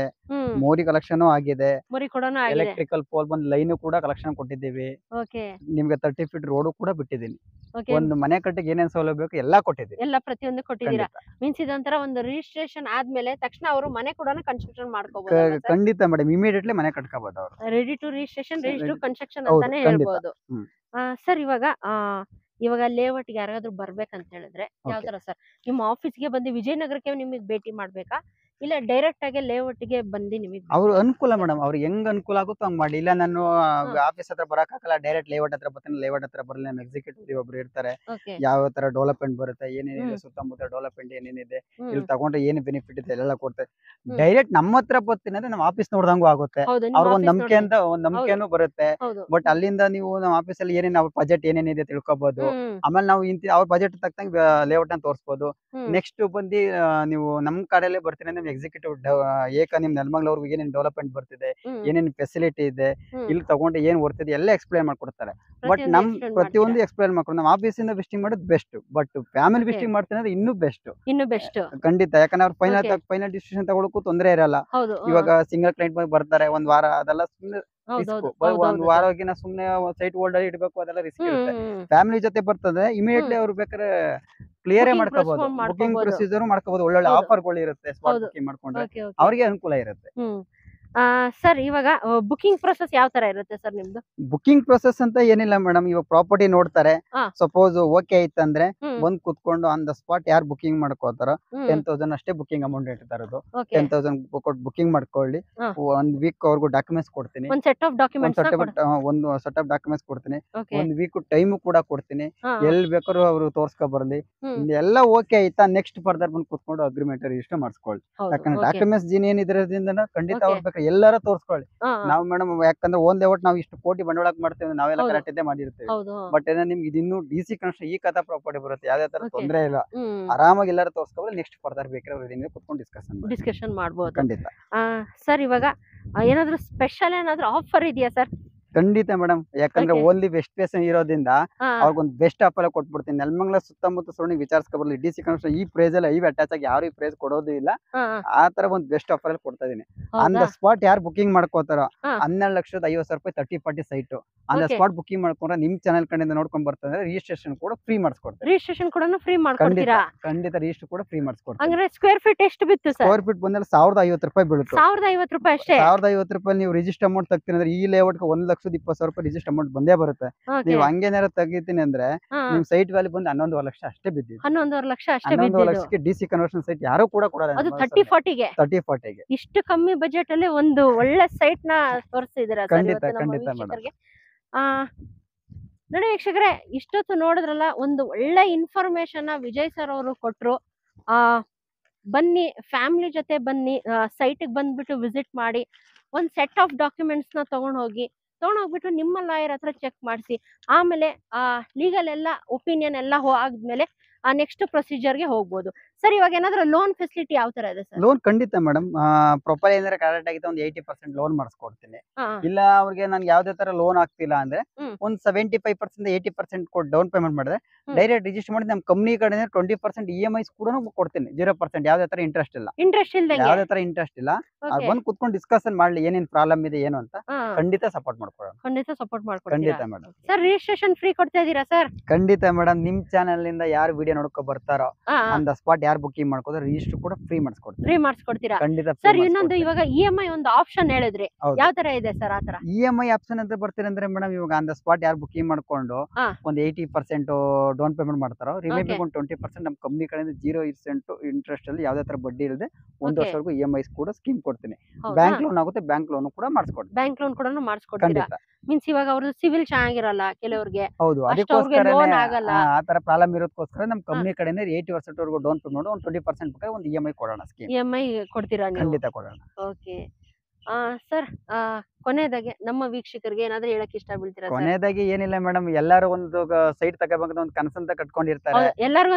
ಮೋರಿ ಕಲೆಕ್ಷನ್ ಆಗಿದೆ, ಮುರಿ ಕೊಡೋನು ಆಗಿದೆ. ಎಲೆಕ್ಟ್ರಿಕಲ್ ಪೋಲ್ ಬಂದ್ ಲೈನ್ ಕೂಡ ಕಲೆಕ್ಷನ್ ಕೊಟ್ಟಿದ್ದೀವಿ. ಓಕೆ. ನಿಮ್ಗೆ 30 ಫೀಟ್ ರೋಡ್ ಕೂಡ ಬಿಟ್ಟಿದ್ದೀನಿ. ಓಕೆ. ಒಂದು ಮನೆ ಕಟ್ಟಿಗೆ ಏನೇನ್ ಸೌಲಭ್ಯ ಬೇಕು ಎಲ್ಲಾ ಕೊಟ್ಟಿದ್ದೀನಿ. ಎಲ್ಲ ಪ್ರತಿಯೊಂದು ಕೊಟ್ಟಿದ್ದೀರಾ. ಖಂಡಿತ ಮೀನ್ಸ್ ಇದೊಂಥರ ಒಂದು ರಿಜಿಸ್ಟ್ರೇಷನ್ ಆದ್ಮೇಲೆ ತಕ್ಷಣ ಅವರು ಮನೆ ಕೂಡ ಕನ್ಸ್ಟ್ರಕ್ಷನ್ ಮಾಡ್ಕೋಬಹುದು. ಖಂಡಿತ ಮೇಡಮ್, ಇಮಿಡಿಯೇಟ್ಲಿ ಮನೆ ಕಟ್ಕೋಬಹುದು ಅವರು. Ready to registration, ready to construction ಹೌದು, ಅಂತಾನೆ ಖಂಡಿತ. ಹೇಳ್ಬೋದು. ಸರ್ ಇವಾಗ ಲೇಔಟ್ ಗೆ ಯಾರಾದ್ರೂ ಬರ್ಬೇಕಂತ ಹೇಳಿದ್ರೆ ಯಾವ ತರ ಸರ್? ನಿಮ್ಮ ಆಫೀಸ್ಗೆ ಬಂದು ವಿಜಯನಗರಕ್ಕೆ ನಿಮಗೆ ಭೇಟಿ ಮಾಡ್ಬೇಕಾ, ಇಲ್ಲ ಡೈರೆಕ್ಟ್ ಆಗಿ ಲೇಔಟ್ ಗೆ ಬಂದು ನಿಮಗೆ? ಅವ್ರ ಅನುಕೂಲ ಮೇಡಮ್, ಅವ್ರಿಗೆ ಹೆಂಗ್ ಅನುಕೂಲ ಆಗುತ್ತೋ ಹಂಗ್ ಮಾಡಿ. ಇಲ್ಲ ನಾನು ಆಫೀಸ್ ಹತ್ರ ಬರಕಾಗಲ್ಲ, ಡೈರೆಕ್ಟ್ ಲೇಔಟ್ ಹತ್ರ ಬರ್ತೀನಿ, ಲೇಔಟ್ ಹತ್ರ ಬರಲಿ, ನಮ್ಮ ಎಕ್ಸಿಕ್ಯೂಟಿವ್ ಒಬ್ರು ಇರ್ತಾರೆ, ಓಕೆ. ಯಾವ ತರ ಡೆವಲಪ್ಮೆಂಟ್ ಬರುತ್ತೆ, ಏನೇನಿದೆ ಸುತ್ತಮುತ್ತ ಡೆವಲಪ್ಮೆಂಟ್ ಏನೇನಿದೆ, ಇಲ್ಲಿ ತಗೊಂಡ್ರೆ ಏನು ಬೆನಿಫಿಟ್ ಇದೆ ಎಲ್ಲ ಕೊಡ್ತಾರೆ. ಡೈರೆಕ್ಟ್ ನಮ್ಮ ಹತ್ರ ಬರ್ತೀನಿ ಅಂದ್ರೆ ನಮ್ಮ ಆಫೀಸ್ ನೋಡ್ದಂಗೂ ಆಗುತ್ತೆ, ಅವ್ರಿಗೊಂದು ನಂಬಿಕೆ ಅಂತ ಒಂದ್ ನಂಬಿಕೆನೂ ಬರುತ್ತೆ. ಬಟ್ ಅಲ್ಲಿಂದ ನೀವು ನಮ್ಮ ಆಫೀಸ್ ಅಲ್ಲಿ ಏನೇನು ಅವ್ರ ಬಜೆಟ್ ಏನೇನಿದೆ ತಿಳ್ಕೊಬಹುದು. ಆಮೇಲೆ ನಾವು ಅವ್ರ ಬಜೆಟ್ ತಕ್ಕಂಗೆ ಲೇಔಟ್ ಅನ್ನ ತೋರಿಸಬಹುದು. ನೆಕ್ಸ್ಟ್ ಬಂದು ನೀವು ನಮ್ ಕಡೆಯಲ್ಲೇ ಬರ್ತೀನಿ ಅಂದ್ರೆ ಎಕ್ಸಿಕ್ಯೂಟಿವ್ ನಿಮ್ ನೆಲಮಂಗಲ ಏನೇನ್ ಡೆವಲಪ್ಮೆಂಟ್ ಬರ್ತಿದೆ, ಏನೇನ್ ಫೆಸಿಲಿಟಿ ಇದೆ, ಇಲ್ಲಿ ತಗೊಂಡು ಏನ್ ಬರ್ತಿದೆ ಎಲ್ಲ ಎಕ್ಸ್ಪ್ಲೈನ್ ಮಾಡ್ಕೊಡ್ತಾರೆ. ಬಟ್ ನಮ್ ಪ್ರತಿಯೊಂದು ಎಕ್ಸ್ಪ್ಲೈನ್ ಮಾಡ್ಕೊಂಡು ನಮ್ಮ ಆಫೀಸ್ ಇಂದ ವಿಸಿಟಿಂಗ್ ಮಾಡೋದು ಬೆಸ್ಟ್. ಬಟ್ ಫ್ಯಾಮಿಲಿ ವಿಸಿಟಿಂಗ್ ಮಾಡ್ತೀನಿ ಅಂದ್ರೆ ಇನ್ನೂ ಬೆಸ್ಟ್. ಖಂಡಿತ, ಯಾಕಂದ್ರೆ ಅವ್ರು ಫೈನಲ್ ಡಿಸಿಷನ್ ತಗೊಳಕ್ಕೂ ತೊಂದರೆ ಇರಲ್ಲ. ಇವಾಗ ಸಿಂಗಲ್ ಕ್ಲೈಂಟ್ ಬರ್ತಾರೆ ಒಂದ್ ವಾರ, ಅದೆಲ್ಲ ಸುಮ್ಮನೆ ಒಂದ್ ವಾರಗಿನ ಸುಮ್ನೆ ಸೈಟ್ ಹೋಲ್ಡರ್ ಇಡ್ಬೇಕು, ಅದೆಲ್ಲ ರಿಸ್ಕ್ ಇರುತ್ತೆ. ಫ್ಯಾಮಿಲಿ ಜೊತೆ ಬರ್ತದೆ, ಇಮಿಡಿಯೇಟ್ಲಿ ಅವ್ರು ಬೇಕಾದ್ರೆ ಕ್ಲಿಯರ್ ಮಾಡ್ಕೋಬಹುದು, ಬುಕಿಂಗ್ ಪ್ರೊಸೀಜರ್ ಮಾಡ್ಕೋಬಹುದು, ಒಳ್ಳೊಳ್ಳೆ ಆಫರ್ಗಳು ಇರುತ್ತೆ, ಸ್ಪಾಟ್ ಬುಕಿಂಗ್ ಮಾಡ್ಕೊಂಡ್ರೆ ಅವ್ರಿಗೆ ಅನುಕೂಲ ಇರುತ್ತೆ. ಸರ್ ಇವಾಗ ಬುಕಿಂಗ್ ಪ್ರೊಸೆಸ್ ಯಾವ ತರ ಇರುತ್ತೆ ಸರ್ ನಿಮ್ದು? ಬುಕಿಂಗ್ ಪ್ರೊಸೆಸ್ ಅಂತ ಏನಿಲ್ಲ ಮೇಡಮ್, ಇವಾಗ ಪ್ರಾಪರ್ಟಿ ನೋಡ್ತಾರೆ, ಸಪೋಸ್ ಓಕೆ ಐತಂದ್ರೆ ಬಂದ್ ಕುತ್ಕೊಂಡು ಆನ್ ದ ಸ್ಪಾಟ್ ಯಾರು ಬುಕಿಂಗ್ ಮಾಡ್ಕೋತಾರೋ 10,000 ಅಷ್ಟೇ ಬುಕಿಂಗ್ ಅಮೌಂಟ್ ಇಟ್ಟಿರೋದು. 10,000 ಕೊಟ್ಟು ಬುಕಿಂಗ್ ಮಾಡ್ಕೊಳ್ಳಿ. ಒಂದ್ ವೀಕ್ ಅವ್ರಿಗೂ ಡಾಕ್ಯುಮೆಂಟ್ಸ್ ಕೊಡ್ತೀನಿ, ಒಂದು ಸೆಟ್ ಆಫ್ ಡಾಕ್ಯುಮೆಂಟ್ಸ್ ಕೊಡ್ತೀನಿ, ಒಂದ್ ವೀಕ್ ಟೈಮ್ ಕೂಡ ಕೊಡ್ತೀನಿ, ಎಲ್ಲಿ ಬೇಕಾದ್ರೂ ಅವರು ತೋರ್ಸ್ಕೊ ಬರ್ಲಿ. ಎಲ್ಲ ಓಕೆ ಆಯ್ತಾ, ನೆಕ್ಸ್ಟ್ ಫರ್ದರ್ ಬಂದು ಕುತ್ಕೊಂಡು ಅಗ್ರಿಮೆಂಟ್ ರಿಜಿಸ್ಟರ್ ಮಾಡಿಸ್ಕೊಳ್ಳಿ. ಯಾಕಂದ್ರೆ ಡಾಕ್ಯುಮೆಂಟ್ಸ್ ಏನಿದ್ರಿಂದ ಖಂಡಿತ ಅವ್ರು ಬೇಕಾದ್ರೆ ಎಲ್ಲಾರ ತೋರ್ಸ್ಕೊಳ್ಳಿ. ನಾವು ಮೇಡಮ್ ಯಾಕಂದ್ರೆ ಓನ್ ಲೇಔಟ್ ನಾವು ಇಷ್ಟು ಕೋಟಿ ಬಂಡವಾಳ ಮಾಡ್ತೇವೆ, ನಾವೆಲ್ಲ ಕರೆಕ್ಟ್ ಇದ್ದೇ ಮಾಡಿರ್ತೀವಿ. ಬಟ್ ಏನೋ ನಿಮ್ಗೆ ಇದಿನ್ನೂ ಡಿಸಿ ಕನ್ಸ್ಟ್ರಕ್ಷನ್ ಈ ಕಥಾ ಪ್ರಾಪರ್ಟಿ ಬರುತ್ತೆ, ಯಾವ್ದೇ ತರ ತೊಂದರೆ ಇಲ್ಲ, ಆರಾಮಾಗಿ ಎಲ್ಲಾರು ತೋರ್ಸ್ಕೊಳ್ಳಿ. ನೆಕ್ಸ್ಟ್ ಫರ್ದರ್ ಬೇಕಾದ್ರೆ ಕುತ್ಕೊಂಡು ಡಿಸ್ಕಷನ್ ಮಾಡ್ಬೋದು. ಖಂಡಿತ ಸರ್ ಇವಾಗ ಏನಾದ್ರು ಸ್ಪೆಷಲ್ ಏನಾದ್ರು ಆಫರ್ ಇದೆಯಾ ಸರ್? ಖಂಡಿತ ಮೇಡಮ್, ಯಾಕಂದ್ರೆ ಓನ್ಲಿ ಬೆಸ್ಟ್ ಪ್ಲೇಸ್ ಇರೋದ್ರಿಂದ ಅವ್ರಿಗೊಂದು ಬೆಸ್ಟ್ ಆಫರ್ ಕೊಟ್ಬಿಡ್ತೀನಿ. ನೆಲಮಂಗಲ ಸುತ್ತಮುತ್ತ ಸುಳ್ಳಿ ವಿಚಾರಿಸ್ಕೊಬರ್ಲಿ, ಡಿಸಿ ಕನ್ಸ್ಟ್ರಕ್ಷನ್ ಈ ಪ್ರೈಸ್ ಅಲ್ಲಿ ಐವ್ ಅಟ್ಯಾಚ್ ಆಗಿ ಯಾರು ಈ ಪ್ರೈಸ್ ಕೊಡೋದು ಇಲ್ಲ. ಆ ತರ ಒಂದು ಬೆಸ್ಟ್ ಆಫರ್ ಅಲ್ಲಿ ಕೊಡ್ತಾ ಇದೀನಿ. ಆನ್ ದ ಸ್ಪಾಟ್ ಯಾರು ಬುಕಿಂಗ್ ಮಾಡ್ಕೋತಾರೋ 12,50,000 ರೂಪಾಯಿ 30-40 site on the spot booking ಮಾಡ್ಕೊಂಡ್ರೆ ನಿಮ್ ಚಾನಲ್ ಕಡೆಯಿಂದ ನೋಡ್ಕೊಂಡ್ ಬರ್ತಂದ್ರೆ ರಿಜಿಸ್ಟ್ರೇಷನ್ ಕೂಡ ಫ್ರೀ ಮಾಡಿಸ್ಕೊಡ್ತೀನಿ. ರಿಜಿಸ್ಟ್ರೇಷನ್ ಕೂಡ ಫ್ರೀ ಮಾಡ್ಕೊಡ್ತೀರಾ? ಖಂಡಿತ ರಿಜಿಸ್ಟರ್ ಕೂಡ ಫ್ರೀ ಮಾಡಿಸ್ಕೊಡ್ತೀನಿ. ಅಂದ್ರೆ ಸ್ಕ್ವೇರ್ ಫೀಟ್ ಎಷ್ಟು ಬಿತ್ತು ಸರ್? ಸ್ಕ್ವೇರ್ ಫೀಟ್ ಬಂದ್ರೆ 1,050 ರೂಪಾಯಿ ಬೀಳುತ್ತೆ. 1,050 ರೂಪಾಯಿ ಅಷ್ಟೇ? 1,050 ರೂಪಾಯಿ ನೀವು ರಿಜಿಸ್ಟರ್ ಅಮೌಂಟ್ ತಗ್ತೀನಿ ಅಂದ್ರೆ ಈ ಲೇಔಟ್ 1,20,000 ರೂಪಾಯಿ ರಿಜಿಸ್ಟರ್ ಅಮೌಂಟ್ ಬಂದೇ ಬರುತ್ತೆ. ನೀವು ಹಂಗೇನಾರ ತೆಗಿತೀನಿ ಅಂದ್ರೆ ನಿಮ್ ಸೈಟ್ ವ್ಯಾಲ್ಯೂ ಬಂದು 11.5 ಲಕ್ಷ ಅಷ್ಟೇ ಬಿದ್ದಿದೆ. 11.5 ಲಕ್ಷ ಅಷ್ಟೇ? 11.5 ಲಕ್ಷಕ್ಕೆ ಡಿಸಿ ಕನ್ವರ್ಷನ್ ಸೈಟ್ ಯಾರು ಕೂಡ ಕೊಡಲ್ಲ. ಅದು 30-40ಗೆ? 30-40ಗೆ ಇಷ್ಟು ಕಮ್ಮಿ ಬಜೆಟ್ ಅಲ್ಲಿ ಒಂದು ಒಳ್ಳೆ ಸೈಟ್ ನ ತೋರಿಸಿದ್ದೀರಾ? ಖಂಡಿತ ಮೇಡಮ್. ನೋಡಿ ವೀಕ್ಷಕರೇ, ಇಷ್ಟೊತ್ತು ನೋಡಿದ್ರಲ್ಲ, ಒಂದು ಒಳ್ಳೆ ಇನ್ಫಾರ್ಮೇಶನ್ ವಿಜಯ್ ಸರ್ ಅವರು ಕೊಟ್ರು. ಬನ್ನಿ, ಫ್ಯಾಮಿಲಿ ಜೊತೆ ಬನ್ನಿ, ಸೈಟ್ ಬಂದ್ಬಿಟ್ಟು ವಿಸಿಟ್ ಮಾಡಿ, ಒಂದ್ ಸೆಟ್ ಆಫ್ ಡಾಕ್ಯುಮೆಂಟ್ಸ್ ನ ತಗೊಂಡೋಗ್ಬಿಟ್ಟು ನಿಮ್ಮ ಲಾಯರ್ ಹತ್ರ ಚೆಕ್ ಮಾಡಿಸಿ, ಆಮೇಲೆ ಲೀಗಲ್ ಎಲ್ಲ ಒಪಿನಿಯನ್ ಎಲ್ಲ ಆದ್ಮೇಲೆ ನೆಕ್ಸ್ಟ್ ಪ್ರೊಸೀಜರ್ ಗೆ ಹೋಗ್ಬೋದು. ಸರ್ ಇವಾಗ ಏನಾದ್ರು ಲೋನ್ ಫೆಸಿಲಿಟಿ ಯಾವ ತರ ಇದೆ ಸರ್? ಲೋನ್ ಖಂಡಿತ ಮೇಡಮ್, ಪ್ರೊಫೈಲ್ ಏನಾರ ಕರೆಕ್ಟ್ ಆಗಿದೆ ಒಂದು 80% ಲೋನ್ ಮಾಡಿಸ್ಕೊಡ್ತೀನಿ. ಇಲ್ಲ ಅವ್ರಿಗೆ ನನ್ಗೆ ಯಾವ್ದೇ ತರ ಲೋನ್ ಆಗ್ತಿಲ್ಲ ಅಂದ್ರೆ ಒಂದ್ 75% 80% ಕೊಟ್ಟು ಡೌನ್ ಪೇಮೆಂಟ್ ಮಾಡಿದ್ರೆ ಡೈರೆಕ್ಟ್ ರಿಜಿಸ್ಟರ್ ಮಾಡಿ ನಮ್ಮ ಕಂಪ್ನಿ ಕಡೆ 20% EMIs ಕೂಡ ಕೊಡ್ತೀನಿ. 0% ಯಾವ್ದೇ ತರ ಇಂಟ್ರೆಸ್ಟ್ ಇಲ್ಲ. ಯಾವ್ದೇ ತರ ಇಂಟ್ರೆಸ್ಟ್ ಇಲ್ಲ. ಬಂದು ಕುತ್ಕೊಂಡು ಡಿಸ್ಕಷನ್ ಮಾಡ್ಲಿ ಏನೇನ್ ಪ್ರಾಬ್ಲಮ್ ಇದೆ ಏನು ಅಂತ. ಖಂಡಿತ ಸಪೋರ್ಟ್ ಮಾಡ್ಕೊಡೋಣ. ಖಂಡಿತ ಮೇಡಮ್. ಸರ್ ರಿಜಿಸ್ಟ್ರೇಷನ್ ಫ್ರೀ ಕೊಡ್ತಾ ಇದೀರಾ ಸರ್? ಖಂಡಿತ ಮೇಡಮ್, ನಿಮ್ ಚಾನೆಲ್ ಇಂದ ಯಾರು ವಿಡಿಯೋ ನೋಡ್ಕೊ ಬರ್ತಾರೋ ಆನ್ ದ ಸ್ಪಾಟ್ ಯಾರು ಬುಕಿಂಗ್ ಮಾಡ್ಕೋದ್ರೆ ರಿಜಿಸ್ಟರ್ ಕೂಡ ಫ್ರೀ ಮಾಡಿಸ್ಕೊಡ್ತೀರಾ? ಖಂಡಿತ ಸರ್. ಇನ್ನೊಂದು, ಇವಾಗ EMI ಒಂದು ಆಪ್ಷನ್ ಹೇಳಿದ್ರಿ, ಯಾವ ತರ ಇದೆ ಸರ್? ಆ ತರ EMI ಆಪ್ಷನ್ ಅಂತ ಬರ್ತೀರ ಅಂದ್ರೆ ಮೇಡಮ್, ಇವಾಗ ಆನ್ ದ ಸ್ಪಾಟ್ ಯಾರು ಬುಕಿಂಗ್ ಮಾಡ್ಕೊಂಡು ಒಂದ್ 80% ಡೌನ್ ಪೇಮೆಂಟ್ ಮಾಡ್ತಾರೋ, ರಿಮೈನಿಂಗ್ ಒಂದು 20% ನಮ್ಮ ಕಂಪ್ನಿ ಕಡೆಯಿಂದ 0% ಇಂಟ್ರೆಸ್ಟ್ ಅಲ್ಲಿ ಯಾವ್ದೇ ತರ ಬಡ್ಡಿ ಇಲ್ಲದೆ 1 ವರ್ಷವರೆಗೂ EMIs ಕೂಡ ಸ್ಕೀಮ್ ಕೊಡ್ತೀನಿ. ಬ್ಯಾಂಕ್ ಲೋನ್ ಆಗುತ್ತೆ, ಬ್ಯಾಂಕ್ ಲೋನ್ ಕೂಡ ಮಾಡಿಸ್ಕೊಡ್ತೀನಿ. ಬ್ಯಾಂಕ್ ಲೋನ್ ಕೂಡ ಮಾಡಿಸ್ಕೊಡ್ತೀರಾ? ಮೀನ್ಸ್ ಇವಾಗ ಅವ್ರದ್ದು ಸಿವಿಲ್ ಚೆನ್ನಾಗಿರಲ್ಲ ಕೆಲವರಿಗೆ. ಹೌದು, ಅದಕ್ಕೋಸ್ಕರ ಆ ತರ ಪ್ರಾಬ್ಲಮ್ ಇರೋದಕ್ಕೋಸ್ಕರ ನಮ್ಮ ಕಂಪ್ನಿ ಕಡೆಯಿಂದ 80% ವರೆಗೂ ಡೌನ್ ಪೇಮೆಂಟ್, ಒಂದು 20% ಬೇಕಾದ್ರೆ ಒಂದು EMI ಕೊಡೋಣ. ಸ್ಕೀಮ್ EMI ಕೊಡ್ತೀರಾ ನೀವು? ಖಂಡಿತ ಕೊಡೋಣ. ಓಕೆ ಸರ್, ಕೊನೆಯದಾಗಿ ನಮ್ಮ ವೀಕ್ಷಕರಿಗೆ ಏನಾದ್ರೂ ಹೇಳಕ್ ಇಷ್ಟ ಬೀಳ್ತೀರಾ? ಕೊನೆಯದಾಗಿ ಏನಿಲ್ಲ ಮೇಡಮ್, ಎಲ್ಲಾರು ಒಂದು ಸೈಟ್ ತಗೋಬೇಕಂತ ಒಂದು ಕನಸಂತ ಕಟ್ಕೊಂಡಿರ್ತಾರೆ, ಎಲ್ಲರಿಗೂ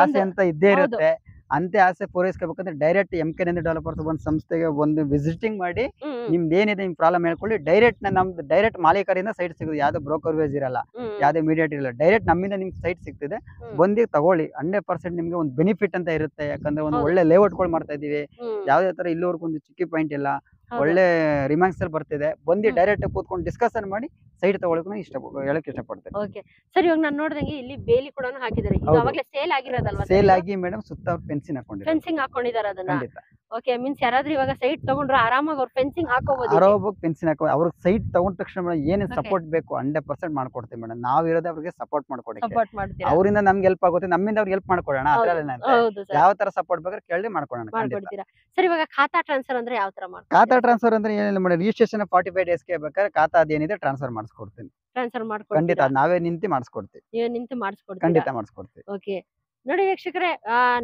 ಆಸೆ ಅಂತ ಇದ್ದೇ ಇರುತ್ತೆ. ಅಂತೆ ಆಸೆ ಪೂರೈಸ್ಕೋಬೇಕಂದ್ರೆ ಡೈರೆಕ್ಟ್ MK ನಂದಿ ಡೆವಲಪರ್ಸ್ ಒಂದು ಸಂಸ್ಥೆಗೆ ಒಂದು ವಿಸಿಟಿಂಗ್ ಮಾಡಿ ನಿಮ್ದು ಏನಿದೆ ನಿಮ್ ಪ್ರಾಬ್ಲಮ್ ಹೇಳ್ಕೊಳ್ಳಿ, ನಮ್ದು ಡೈರೆಕ್ಟ್ ಮಾಲೀಕರಿಂದ ಸೈಟ್ ಸಿಗುತ್ತೆ. ಯಾವ್ದು ಬ್ರೋಕರ್ವೇಜ್ ಇರಲ್ಲ, ಯಾವ್ದೇ ಮೀಡಿಯೇಟ್ ಇರಲ್ಲ, ಡೈರೆಕ್ಟ್ ನಮ್ಮಿಂದ ನಿಮ್ಗೆ ಸೈಟ್ ಸಿಗ್ತಿದೆ. ಬಂದು ತಗೊಳ್ಳಿ, 100% ನಿಮ್ಗೆ ಒಂದು ಬೆನಿಫಿಟ್ ಅಂತ ಇರುತ್ತೆ. ಯಾಕಂದ್ರೆ ಒಂದು ಒಳ್ಳೆ ಲೇಔಟ್ಗಳು ಮಾಡ್ತಾ ಇದೀವಿ, ಯಾವ್ದೇ ತರ ಇಲ್ಲಿವರೆಗೂ ಒಂದು ಚಿಕ್ಕಿ ಪಾಯಿಂಟ್ ಇಲ್ಲ, ಒಳ್ಳೆ ರಿಮಾರ್ಕ್ಸ್ ಅಲ್ಲಿ ಬರ್ತಿದೆ. ಬಂದು ಡೈರೆಕ್ಟ್ ಕೂತ್ಕೊಂಡು ಡಿಸ್ಕಷನ್ ಮಾಡಿ ಸೈಟ್ ತಗೊಳಕ್ ಹೇಳಕ್ ಇಷ್ಟಪಡ್ತೇನೆ. ಓಕೆ ಸರ್, ಇವಾಗ ನಾನು ನೋಡಿದಂಗೆ ಇಲ್ಲಿ ಬೇಲಿ ಕೂಡ ಹಾಕಿದ್ದಾರೆ. ಇದು ಅವಾಗಲೇ ಸೇಲ್ ಆಗಿರೋದಲ್ವಾ? ಸೇಲ್ ಆಗಿ ಮೇಡಮ್ ಸುತ್ತ ಫೆನ್ಸಿಂಗ್ ಹಾಕೊಂಡಿದ್ದಾರೆ. ಫೆನ್ಸಿಂಗ್ ಹಾಕೊಂಡಿದ್ದಾರೆ ಅದನ್ನ. ಖಂಡಿತ. ಓಕೆ, ಮೀನ್ಸ್ ಯಾರಾದ್ರೂ ಇವಾಗ ಸೈಟ್ ತಗೊಂಡ್ರೆ ಆರಾಮಾಗಿ ಅವ್ರು ಫೆನ್ಸಿಂಗ್ ಹಾಕೋಬಹುದು. ಆರಾಮಾಗಿ ಫೆನ್ಸಿಂಗ್ ಹಾಕೋ, ಅವ್ರಿಗೆ ಸೈಟ್ ತಗೊಂಡ ತಕ್ಷಣ ಏನೇನ್ ಸಪೋರ್ಟ್ ಬೇಕು 100% ಮಾಡ್ಕೊಡ್ತೀವಿ ಮೇಡಮ್. ನಾವ್ ಇರೋದೇ ಅವ್ರಿಗೆ ಸಪೋರ್ಟ್ ಮಾಡ್ಕೊಡಿ, ಸಪೋರ್ಟ್ ಮಾಡ್ತೀರಾ? ಅವರಿಂದ ನಮ್ಗೆ ಹೆಲ್ಪ್ ಆಗುತ್ತೆ, ನಮ್ಮಿಂದ ಅವ್ರಿಗೆ ಹೆಲ್ಪ್ ಮಾಡ್ಕೊಡೋಣ. ಹೌದು ಸರ್, ಯಾವ ತರ ಸಪೋರ್ಟ್ ಬೇಕಾದ್ರೆ ಕೇಳಿ ಮಾಡ್ಕೊಡೋಣ. ಮಾಡ್ಕೊಡ್ತೀರಾ ಸರ್? ಇವಾಗ ಖಾತಾ ಟ್ರಾನ್ಸ್ಫರ್ ಅಂದ್ರೆ ಯಾವ ತರ ಮಾಡ್ತೀರಾ? ಖಾತಾ ಟ್ರಾನ್ಸ್ಫರ್ ಅಂದ್ರೆ ಏನಿಲ್ಲ ಮೇಡಮ್, ರಿಜಿಸ್ಟ್ರೇಷನ್ 45 ಡೇಸ್ಗೆ ಬೇಕಾದ್ರೆ ಖಾತಾ ಅದೇನಿದೆ ಟ್ರಾನ್ಸ್ಫರ್ ಮಾಡಿಸ್ಕೊಡ್ತೀನಿ. ಟ್ರಾನ್ಸ್ಫರ್ ಖಂಡಿತ ಮಾಡ್ಕೊಡ್ತೀರಾ? ನಾವೇ ನಿಂತು ಮಾಡಿಸ್ಕೊಡ್ತೀವಿ. ನೀವು ನಿಂತು ಮಾಡಿಸ್ಕೊಡ್ತೀರಾ? ಖಂಡಿತ ಮಾಡಿಸ್ಕೊಡ್ತೀವಿ. ಓಕೆ ನೋಡಿ ವೀಕ್ಷಕರೇ,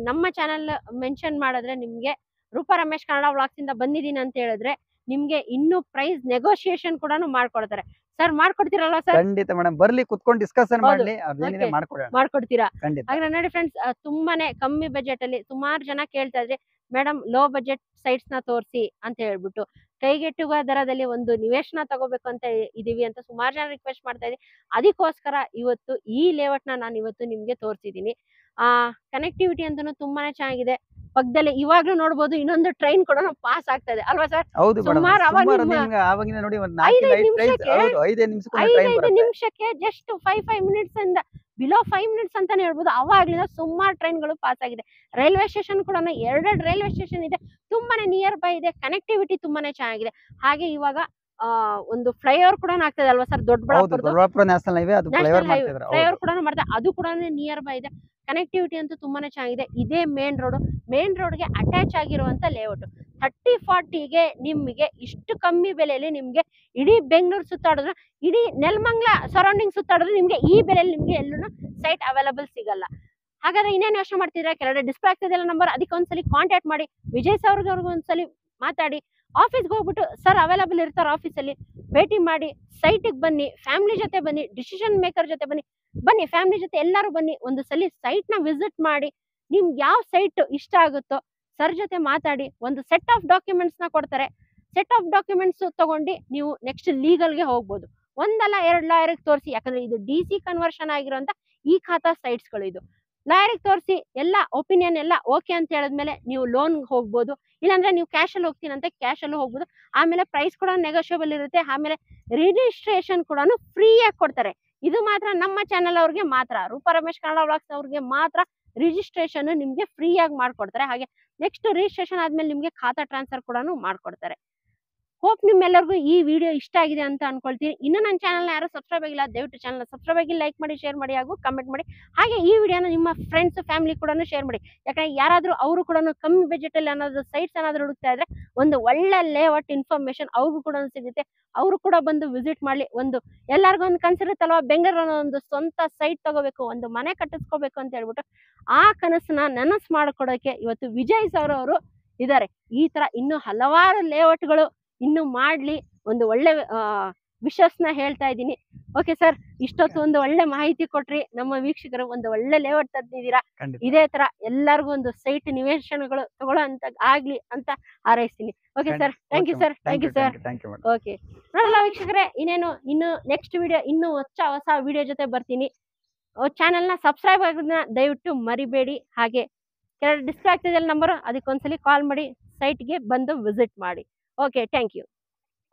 ನಮ್ಮ ಚಾನೆಲ್ ಮೆನ್ಷನ್ ಮಾಡಿದ್ರೆ ನಿಮ್ಗೆ ರೂಪಾ ರಮೇಶ್ ಕನ್ನಡ ವ್ಲಾಗ್ಸ್ ಇಂದ ಬಂದಿದ್ದೀನಿ ಅಂತ ಹೇಳಿದ್ರೆ ನಿಮ್ಗೆ ಇನ್ನೂ ಪ್ರೈಸ್ ನೆಗೋಷಿಯೇಷನ್ ಕೂಡ ಮಾಡ್ಕೊಡ್ತಾರೆ. ಸರ್ ಮಾಡ್ಕೊಡ್ತೀರಲ್ವಾ ಸರ್? ಖಂಡಿತ ಮೇಡಮ್, ಬರ್ಲಿ ಕುತ್ಕೊಂಡು ಡಿಸ್ಕಷನ್ ಹೌದು. ಮಾಡ್ಲಿ, ಅದೇನಿದೆ Okay. ಮಾಡ್ಕೊಡೋಣ. ಮಾಡ್ಕೊಡ್ತೀರಾ? ಖಂಡಿತ. ಹಾಗಾದ್ರೆ ನೋಡಿ ಫ್ರೆಂಡ್ಸ್, ತುಂಬಾನೇ ಕಮ್ಮಿ ಬಜೆಟ್ ಅಲ್ಲಿ ಸುಮಾರು ಜನ ಕೇಳ್ತಾ ಇದ್ರೆ ಮೇಡಮ್ ಲೋ ಬಜೆಟ್ ಸೈಟ್ಸ್ ನ ತೋರಿಸಿ ಅಂತ ಹೇಳ್ಬಿಟ್ಟು, ಕೈಗೆಟುಕುವ ದರದಲ್ಲಿ ಒಂದು ನಿವೇಶನ ತಗೋಬೇಕು ಅಂತ ಇದೀವಿ ಅಂತ ಸುಮಾರು ಜನ ರಿಕ್ವೆಸ್ಟ್ ಮಾಡ್ತಾ ಇದ್ದೀವಿ. ಅದಕ್ಕೋಸ್ಕರ ಇವತ್ತು ಈ ಲೇಔಟ್ ನಾನು ಇವತ್ತು ನಿಮ್ಗೆ ತೋರಿಸಿದೀನಿ. ಕನೆಕ್ಟಿವಿಟಿ ಅಂತೂ ತುಂಬಾನೇ ಚೆನ್ನಾಗಿದೆ. ಪಕ್ಕದಲ್ಲಿ ಇವಾಗ್ಲೂ ನೋಡ್ಬೋದು ಇನ್ನೊಂದು ಟ್ರೈನ್ ಕೂಡ ಪಾಸ್ ಆಗ್ತಾ ಇದೆ ಅಲ್ವಾ ಸರ್? ಹೌದು ಮೇಡಮ್, ಸುಮಾರು ಅವಾಗ ಸುಮಾರು ನಿಮ್ಮ- ನಿಮ್ಗೆ ಆವಾಗಿನ ನೋಡಿ ಒಂದು 4 ಐದೈದು ಲೈಟ್ ಪ್ರೈಸ್. ನಿಮಿಷಕ್ಕೆ- ಹೌದು, 5 ನಿಮಿಷಕ್ಕೆ ಒಂದು ಟ್ರೈನ್ 5 ಬರುತ್ತೆ. ನಿಮಿಷಕ್ಕೆ ಜಸ್ಟ್ 5 ಮಿನಿಟ್ಸ್ ಇಂದ ಬಿಲೋ 5 ಮಿನಿಟ್ಸ್ ಅಂತಾನೆ ಹೇಳ್ಬೋದು. ಅವಾಗ್ಲಿಂದ ಸುಮಾರು ಟ್ರೈನ್ಗಳು ಪಾಸ್ ಆಗಿದೆ. ರೈಲ್ವೆ ಸ್ಟೇಷನ್ ಕೂಡ 2 ರೈಲ್ವೆ ಸ್ಟೇಷನ್ ಇದೆ, ತುಂಬಾನೇ ನಿಯರ್ ಬೈ ಇದೆ. ಕನೆಕ್ಟಿವಿಟಿ ತುಂಬಾನೇ ಚೆನ್ನಾಗಿದೆ. ಹಾಗೆ ಇವಾಗ ಒಂದು ಫ್ಲೈಓವರ್ ಕೂಡ ಆಗ್ತದೆ ಅಲ್ವಾ ಸರ್? ಹೌದು, ದೊಡ್ಡಬಳ್ಳಾಪುರದ ದೊಡ್ಡಬಳ್ಳಾಪುರ ನ್ಯಾಷನಲ್ ಹೈವೇ ಅದು ಫ್ಲೈಓವರ್ ಮಾಡ್ತಿದ್ದಾರೆ. ಫ್ಲೈಓವರ್ ಕೂಡ ಮಾಡ್ತಾರೆ, ಅದು ಕೂಡ ನಿಯರ್ ಬೈ ಇದೆ. ಕನೆಕ್ಟಿವಿಟಿ ಅಂತೂ ತುಂಬಾನೇ ಚೆನ್ನಾಗಿದೆ. ಇದೇ ಮೇನ್ ರೋಡ್ಗೆ ಅಟ್ಯಾಚ್ ಆಗಿರುವಂತ ಲೇಔಟ್. 30-40ಗೆ ನಿಮ್ಗೆ ಇಷ್ಟು ಕಮ್ಮಿ ಬೆಲೆಯಲ್ಲಿ ನಿಮ್ಗೆ ಇಡೀ ಬೆಂಗಳೂರು ಸುತ್ತಾಡಿದ್ರೆ, ಇಡೀ ನೆಲಮಂಗಲ ಸರೌಂಡಿಂಗ್ ಸುತ್ತಾಡಿದ್ರೆ ನಿಮ್ಗೆ ಈ ಬೆಲೆಯಲ್ಲಿ ನಿಮ್ಗೆ ಎಲ್ಲೂ ಸೈಟ್ ಅವೈಲಬಲ್ ಸಿಗಲ್ಲ. ಹಾಗಾದ್ರೆ ಇನ್ನೇನು ಯೋಚನೆ ಮಾಡ್ತಿದ್ರೆ, ಕೆಳಗಡೆ ಡಿಸ್ಪ್ಲೇ ಆಗ್ತಿದೆಯಲ್ಲ ನಂಬರ್, ಅದಕ್ಕೆ ಒಂದ್ಸಲಿ ಕಾಂಟ್ಯಾಕ್ಟ್ ಮಾಡಿ. ವಿಜಯ್ ಸರ್ ಅವ್ರಿಗೆ ಒಂದ್ಸಲಿ ಮಾತಾಡಿ. ಆಫೀಸ್ಗೆ ಹೋಗ್ಬಿಟ್ಟು ಸರ್ ಅವೈಲಬಲ್ ಇರ್ತಾರೆ ಆಫೀಸಲ್ಲಿ, ಭೇಟಿ ಮಾಡಿ. ಸೈಟಿಗೆ ಬನ್ನಿ, ಫ್ಯಾಮಿಲಿ ಜೊತೆ ಬನ್ನಿ, ಡಿಸಿಷನ್ ಮೇಕರ್ ಜೊತೆ ಬನ್ನಿ, ಫ್ಯಾಮಿಲಿ ಜೊತೆ ಎಲ್ಲರೂ ಬನ್ನಿ. ಒಂದು ಸಲ ಸೈಟ್ ನ ವಿಸಿಟ್ ಮಾಡಿ. ನಿಮ್ಗೆ ಯಾವ ಸೈಟ್ ಇಷ್ಟ ಆಗುತ್ತೋ ಸರ್ ಜೊತೆ ಮಾತಾಡಿ. ಒಂದು ಸೆಟ್ ಆಫ್ ಡಾಕ್ಯುಮೆಂಟ್ಸ್ ನ ಕೊಡ್ತಾರೆ. ಸೆಟ್ ಆಫ್ ಡಾಕ್ಯುಮೆಂಟ್ಸ್ ತಗೊಂಡು ನೀವು ನೆಕ್ಸ್ಟ್ ಲೀಗಲ್ಗೆ ಹೋಗ್ಬೋದು. ಒಂದಲ್ಲ 2 ಲಾಯರ್ಗೆ ತೋರಿಸಿ, ಯಾಕಂದ್ರೆ ಇದು DC ಕನ್ವರ್ಷನ್ ಆಗಿರುವಂತ ಈ ಖಾತಾ ಸೈಟ್ಸ್ಗಳು. ಇದು ಲಾಯರ್ಗೆ ತೋರಿಸಿ ಎಲ್ಲ ಒಪಿನಿಯನ್ ಎಲ್ಲ ಓಕೆ ಅಂತ ಹೇಳಿದ್ಮೇಲೆ ನೀವು ಲೋನ್ ಹೋಗ್ಬೋದು. ಇಲ್ಲಾಂದ್ರೆ ನೀವು ಕ್ಯಾಶ್ ಅಲ್ಲಿ ಹೋಗ್ತೀನಿ ಅಂತ ಕ್ಯಾಶ್ ಅಲ್ಲೂ ಹೋಗ್ಬೋದು. ಆಮೇಲೆ ಪ್ರೈಸ್ ಕೂಡ ನೆಗೋಷಿಯಬಲ್ ಇರುತ್ತೆ. ಆಮೇಲೆ ರಿಜಿಸ್ಟ್ರೇಷನ್ ಕೂಡ ಫ್ರೀ ಆಗಿ ಕೊಡ್ತಾರೆ. ಇದು ಮಾತ್ರ ನಮ್ಮ ಚಾನೆಲ್ ಅವ್ರಿಗೆ ಮಾತ್ರ, ರೂಪಾ ರಮೇಶ್ ಕನ್ನಡ ವ್ಲಾಗ್ಸ್ ಅವ್ರಿಗೆ ಮಾತ್ರ ರಿಜಿಸ್ಟ್ರೇಷನ್ ನಿಮ್ಗೆ ಫ್ರೀ ಆಗಿ ಮಾಡ್ಕೊಡ್ತಾರೆ. ಹಾಗೆ ನೆಕ್ಸ್ಟ್ ರಿಜಿಸ್ಟ್ರೇಷನ್ ಆದ್ಮೇಲೆ ನಿಮ್ಗೆ ಖಾತಾ ಟ್ರಾನ್ಸ್ಫರ್ ಕೂಡ ಮಾಡ್ಕೊಡ್ತಾರೆ. ಹೋಪ್ ನಿಮ್ಮೆಲ್ಲರಿಗೂ ಈ ವಿಡಿಯೋ ಇಷ್ಟ ಆಗಿದೆ ಅಂತ ಅನ್ಕೊಳ್ತೀನಿ. ಇನ್ನು ನನ್ನ ಚಾನಲ್ನ ಯಾರು ಸಬ್ಸ್ಕ್ರೈಬ್ ಆಗಿಲ್ಲ, ದಯವಿಟ್ಟು ಚಾನಲ್ ಸಬ್ಸ್ಕ್ರೈಬ್ ಆಗಿ, ಲೈಕ್ ಮಾಡಿ, ಶೇರ್ ಮಾಡಿ, ಹಾಗೂ ಕಮೆಂಟ್ ಮಾಡಿ. ಹಾಗೆ ಈ ವಿಡಿಯೋನ ನಿಮ್ಮ ಫ್ರೆಂಡ್ಸ್ ಫ್ಯಾಮಿಲಿ ಕೂಡ ಶೇರ್ ಮಾಡಿ. ಯಾಕಂದ್ರೆ ಯಾರಾದ್ರೂ ಅವರು ಕೂಡ ಕಮ್ಮಿ ಬಜೆಟ್ ಅಲ್ಲಿ ಏನಾದ್ರು ಸೈಟ್ಸ್ ಏನಾದ್ರು ಹುಡುಕ್ತಾ ಇದ್ರೆ ಒಂದು ಒಳ್ಳೆ ಲೇಔಟ್ ಇನ್ಫಾರ್ಮೇಶನ್ ಅವ್ರಿಗೂ ಕೂಡ ಸಿಗುತ್ತೆ. ಅವರು ಕೂಡ ಬಂದು ವಿಸಿಟ್ ಮಾಡ್ಲಿ. ಒಂದು ಎಲ್ಲರಿಗೂ ಒಂದು ಕನ್ಸಿರುತ್ತಲ್ವಾ, ಬೆಂಗಳೂರಿನ ಒಂದು ಸ್ವಂತ ಸೈಟ್ ತಗೋಬೇಕು, ಒಂದು ಮನೆ ಕಟ್ಟಿಸ್ಕೋಬೇಕು ಅಂತ ಹೇಳ್ಬಿಟ್ಟು ಆ ಕನಸನ್ನ ನನಸು ಮಾಡ್ಕೊಡೋಕೆ ಇವತ್ತು ವಿಜಯ್ ಸರ್ ಅವರು ಇದ್ದಾರೆ. ಈ ತರ ಇನ್ನು ಹಲವಾರು ಲೇಔಟ್ಗಳು ಇನ್ನು ಮಾಡ್ಲಿ, ಒಂದು ಒಳ್ಳೆ ವಿಶಸ್ನ ಹೇಳ್ತಾ ಇದ್ದೀನಿ. ಓಕೆ ಸರ್, ಇಷ್ಟೊತ್ತು ಒಂದು ಒಳ್ಳೆ ಮಾಹಿತಿ ಕೊಟ್ರಿ. ನಮ್ಮ ವೀಕ್ಷಕರು ಒಂದು ಒಳ್ಳೆ ಲೇಔಟ್ ತಂದಿದ್ದೀರಾ. ಇದೇ ತರ ಎಲ್ಲರಿಗೂ ಒಂದು ಸೈಟ್ ನಿವೇಶನಗಳು ತಗೊಳ್ಳೋ ಅಂತ ಆಗ್ಲಿ ಅಂತ ಹಾರೈಸ್ತೀನಿ. Okay sir, thank you sir. Thank you sir. Okay ನೋಡಲ್ಲ ವೀಕ್ಷಕರೇ, ಇನ್ನು ನೆಕ್ಸ್ಟ್ ವಿಡಿಯೋ ಇನ್ನೂ ಹೊಸ ವಿಡಿಯೋ ಜೊತೆ ಬರ್ತೀನಿ. ಚಾನೆಲ್ನ ಸಬ್ಸ್ಕ್ರೈಬ್ ಆಗೋದನ್ನ ದಯವಿಟ್ಟು ಮರಿಬೇಡಿ. ಹಾಗೆ ಕೆಳಗಡೆ ಡಿಸ್ಪ್ಲೇ ಆಗ್ತಿದೆ ನಂಬರ್, ಅದಕ್ಕೊಂದ್ಸಲಿ ಕಾಲ್ ಮಾಡಿ, ಸೈಟ್ಗೆ ಬಂದು ವಿಸಿಟ್ ಮಾಡಿ. Okay, thank you.